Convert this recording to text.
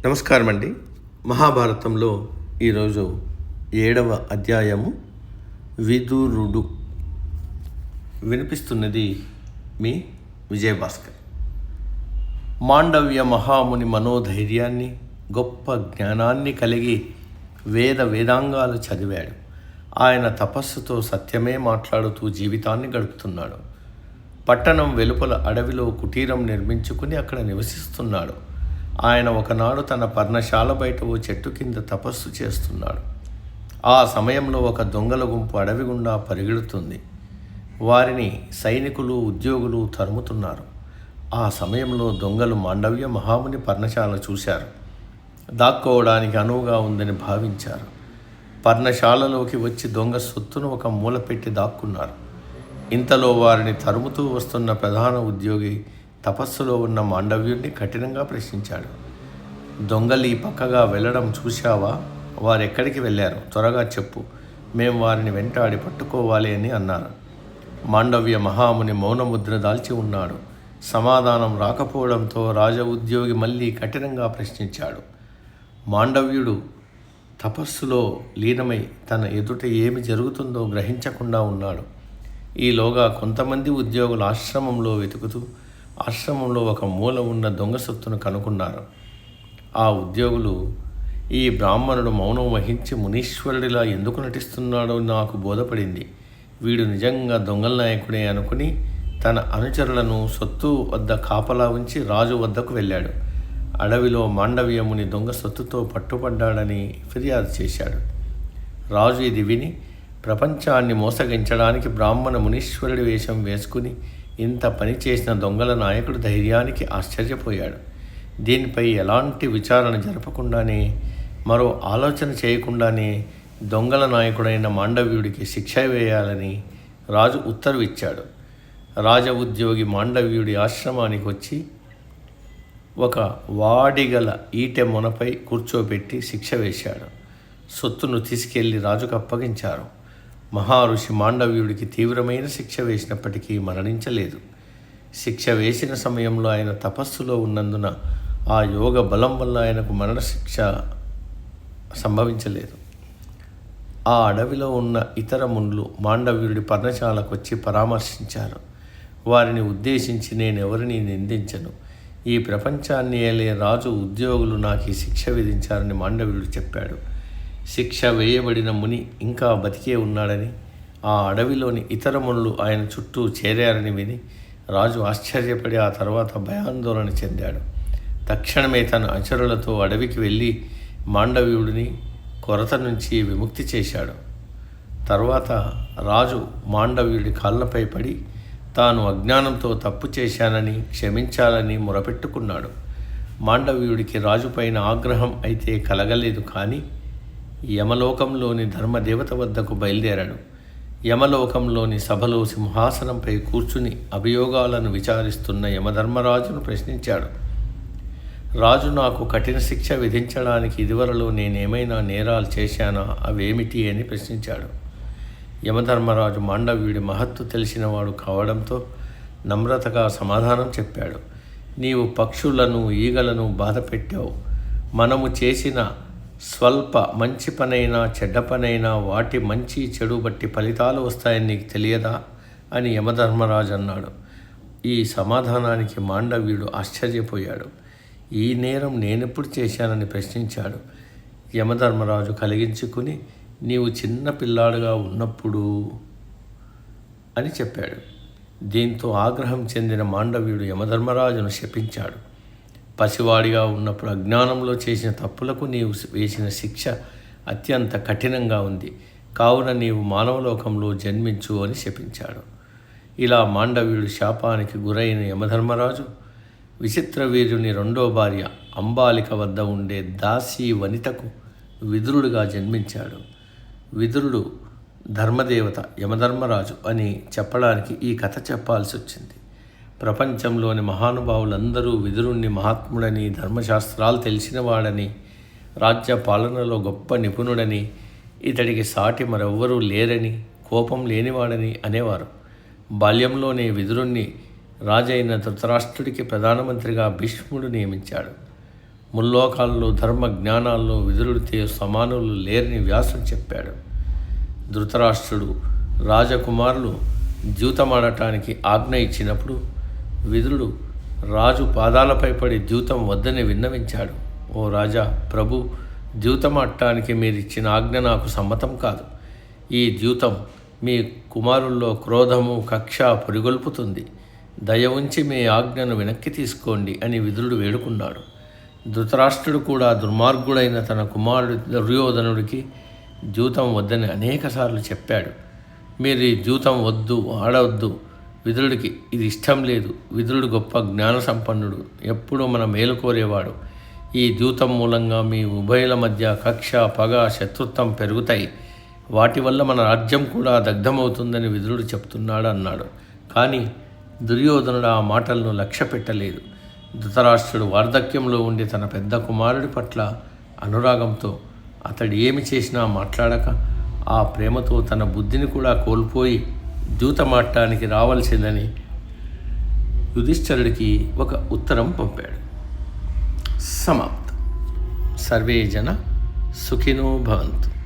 నమస్కారం అండి. మహాభారతంలో ఈరోజు 7వ అధ్యాయము విదురుడు. వినిపిస్తున్నది మీ విజయభాస్కర్. మాండవ్య మహాముని మనోధైర్యాన్ని, గొప్ప జ్ఞానాన్ని కలిగి వేదాంగాలు చదివాడు. ఆయన తపస్సుతో సత్యమే మాట్లాడుతూ జీవితాన్ని గడుపుతున్నాడు. పట్టణం వెలుపల అడవిలో కుటీరం నిర్మించుకుని అక్కడ నివసిస్తున్నాడు. ఆయన ఒకనాడు తన పర్ణశాల బయట ఓ చెట్టు కింద తపస్సు చేస్తున్నాడు. ఆ సమయంలో ఒక దొంగల గుంపు అడవి గుండా పరిగెడుతుంది. వారిని సైనికులు, ఉద్యోగులు తరుముతున్నారు. ఆ సమయంలో దొంగలు మాండవ్య మహాముని పర్ణశాల చూశారు. దాక్కోవడానికి అనువుగా ఉందని భావించారు. పర్ణశాలలోకి వచ్చి దొంగ సొత్తును ఒక మూల పెట్టి దాక్కున్నారు. ఇంతలో వారిని తరుముతూ వస్తున్న ప్రధాన ఉద్యోగి తపస్సులో ఉన్న మాండవ్యుడిని కఠినంగా ప్రశ్నించాడు. దొంగలు ఈ పక్కగా వెళ్ళడం చూశావా? వారెక్కడికి వెళ్ళారు? త్వరగా చెప్పు, మేము వారిని వెంటాడి పట్టుకోవాలి అని అన్నారు. మాండవ్య మహాముని మౌనముద్ర దాల్చి ఉన్నాడు. సమాధానం రాకపోవడంతో రాజ ఉద్యోగి మళ్ళీ కఠినంగా ప్రశ్నించాడు. మాండవ్యుడు తపస్సులో లీనమై తన ఎదుట ఏమి జరుగుతుందో గ్రహించకుండా ఉన్నాడు. ఈలోగా కొంతమంది ఉద్యోగులు ఆశ్రమంలో వెతుకుతూ ఆశ్రమంలో ఒక మూల ఉన్న దొంగ సొత్తును కనుక్కున్నారు. ఆ ఉద్యోగులు, ఈ బ్రాహ్మణుడు మౌనం వహించి మునీశ్వరుడిలా ఎందుకు నటిస్తున్నాడో నాకు బోధపడింది. వీడు నిజంగా దొంగల నాయకుడే అనుకుని తన అనుచరులను సొత్తు వద్ద కాపలా ఉంచి రాజు వద్దకు వెళ్ళాడు. అడవిలో మాండవ్యముని దొంగ సొత్తుతో పట్టుపడ్డాడని ఫిర్యాదు చేశాడు. రాజు ఇది విని ప్రపంచాన్ని మోసగించడానికి బ్రాహ్మణ మునీశ్వరుడి వేషం వేసుకుని ఇంత పని చేసిన దొంగల నాయకుడు ధైర్యానికి ఆశ్చర్యపోయాడు. దీనిపై ఎలాంటి విచారణ జరపకుండానే, మరో ఆలోచన చేయకుండానే దొంగల నాయకుడైన మాండవ్యుడికి శిక్ష వేయాలని రాజు ఉత్తర్వు ఇచ్చాడు. రాజ ఉద్యోగి మాండవ్యుడి ఆశ్రమానికి వచ్చి ఒక వాడిగల ఈటె మొనపై కూర్చోబెట్టి శిక్ష వేశాడు. సొత్తును తీసుకెళ్లి రాజుకు అప్పగించారు. మహారుషి మాండవ్యుడికి తీవ్రమైన శిక్ష వేసినప్పటికీ మరణించలేదు. శిక్ష వేసిన సమయంలో ఆయన తపస్సులో ఉన్నందున ఆ యోగ బలం వల్ల ఆయనకు మరణశిక్ష సంభవించలేదు. ఆ అడవిలో ఉన్న ఇతర మునులు మాండవ్యుడి పర్ణశాలకు వచ్చి పరామర్శించారు. వారిని ఉద్దేశించి నేనెవరిని నిందించను. ఈ ప్రపంచాన్ని ఏలే రాజు ఉద్యోగులు నాకు ఈ శిక్ష విధించారని మాండవ్యుడు చెప్పాడు. శిక్ష వేయబడిన ముని ఇంకా బతికే ఉన్నాడని, ఆ అడవిలోని ఇతర మునులు ఆయన చుట్టూ చేరారని విని రాజు ఆశ్చర్యపడి ఆ తర్వాత భయాందోళన చెందాడు. తక్షణమే తన అనుచరులతో అడవికి వెళ్ళి మాండవ్యుడిని కొరత నుంచి విముక్తి చేశాడు. తర్వాత రాజు మాండవ్యుడి కాళ్ళపై పడి తాను అజ్ఞానంతో తప్పు చేశానని క్షమించాలని మొరపెట్టుకున్నాడు. మాండవ్యుడికి రాజుపైన ఆగ్రహం అయితే కలగలేదు, కానీ యమలోకంలోని ధర్మదేవత వద్దకు బయలుదేరాడు. యమలోకంలోని సభలో సింహాసనంపై కూర్చుని అభియోగాలను విచారిస్తున్న యమధర్మరాజును ప్రశ్నించాడు. రాజు నాకు కఠిన శిక్ష విధించడానికి ఇదివరలో నేనేమైనా నేరాలు చేశానా? అవేమిటి అని ప్రశ్నించాడు. యమధర్మరాజు మాండవ్యుడి మహత్తు తెలిసినవాడు కావడంతో నమ్రతగా సమాధానం చెప్పాడు. నీవు పక్షులను, ఈగలను బాధ పెట్టావు. మనము చేసిన స్వల్ప మంచి పనైనా చెడ్డ పనైనా వాటి మంచి చెడు బట్టి ఫలితాలు వస్తాయని నీకు తెలియదా అని యమధర్మరాజు అన్నాడు. ఈ సమాధానానికి మాండవ్యుడు ఆశ్చర్యపోయాడు. ఈ నేరం నేనెప్పుడు చేశానని ప్రశ్నించాడు. యమధర్మరాజు కలిగించుకుని, నీవు చిన్న పిల్లాడుగా ఉన్నప్పుడు అని చెప్పాడు. దీంతో ఆగ్రహం చెందిన మాండవ్యుడు యమధర్మరాజును శపించాడు. పసివాడిగా ఉన్నప్పుడు అజ్ఞానంలో చేసిన తప్పులకు నీవు వేసిన శిక్ష అత్యంత కఠినంగా ఉంది, కావున నీవు మానవలోకంలో జన్మించు అని శపించాడు. ఇలా మాండవ్యుడి శాపానికి గురైన యమధర్మరాజు విచిత్రవీర్యుని రెండో భార్య అంబాలిక వద్ద ఉండే దాసీ వనితకు విదురుడుగా జన్మించాడు. విదురుడు ధర్మదేవత యమధర్మరాజు అని చెప్పడానికి ఈ కథ చెప్పాల్సి వచ్చింది. ప్రపంచంలోని మహానుభావులందరూ విదురుణ్ణి మహాత్ముడని, ధర్మశాస్త్రాలు తెలిసినవాడని, రాజ్య పాలనలో గొప్ప నిపుణుడని, ఇతడికి సాటి మరెవ్వరూ లేరని, కోపం లేనివాడని అనేవారు. బాల్యంలోనే విదురుణ్ణి రాజైన ధృతరాష్ట్రుడికి ప్రధానమంత్రిగా భీష్ముడు నియమించాడు. ముల్లోకాల్లో ధర్మ జ్ఞానాల్లో విదురుడితో సమానులు లేరని వ్యాసుడు చెప్పాడు. ధృతరాష్ట్రుడు రాజకుమారులు ద్యూతమాడటానికి ఆజ్ఞ ఇచ్చినప్పుడు విదురుడు రాజు పాదాలపై పడి ద్యూతం వద్దని విన్నవించాడు. ఓ రాజా, ప్రభు, ద్యూతమాడటానికి మీరిచ్చిన ఆజ్ఞ నాకు సమ్మతం కాదు. ఈ ద్యూతం మీ కుమారుల్లో క్రోధము, కక్ష పురిగొల్పుతుంది. దయ ఉంచి మీ ఆజ్ఞను వెనక్కి తీసుకోండి అని విదురుడు వేడుకున్నాడు. ధృతరాష్ట్రుడు కూడా దుర్మార్గుడైన తన కుమారుడు దుర్యోధనుడికి ద్యూతం వద్దని అనేకసార్లు చెప్పాడు. మీరు ఈ ద్యూతం వద్దు, ఆడవద్దు. విదురుడికి ఇది ఇష్టం లేదు. విదురుడు గొప్ప జ్ఞాన సంపన్నుడు, ఎప్పుడూ మన మేలు కోరేవాడు. ఈ ద్యూతం మూలంగా మీ ఉభయుల మధ్య కక్ష, పగ, శత్రుత్వం పెరుగుతాయి. వాటి వల్ల మన రాజ్యం కూడా దగ్ధమవుతుందని విదురుడు చెప్తున్నాడు అన్నాడు. కానీ దుర్యోధనుడు ఆ మాటలను లక్ష్య పెట్టలేదు. ధృతరాష్ట్రుడు వార్ధక్యంలో ఉండి తన పెద్ద కుమారుడి పట్ల అనురాగంతో అతడు ఏమి చేసినా మాట్లాడక ఆ ప్రేమతో తన బుద్ధిని కూడా కోల్పోయి ద్యూతమాడటానికి రావాల్సిందని యుధిష్ఠిరుడికి ఒక ఉత్తరం పంపాడు. సమాప్తం. సర్వే జన సుఖినో భవంతు.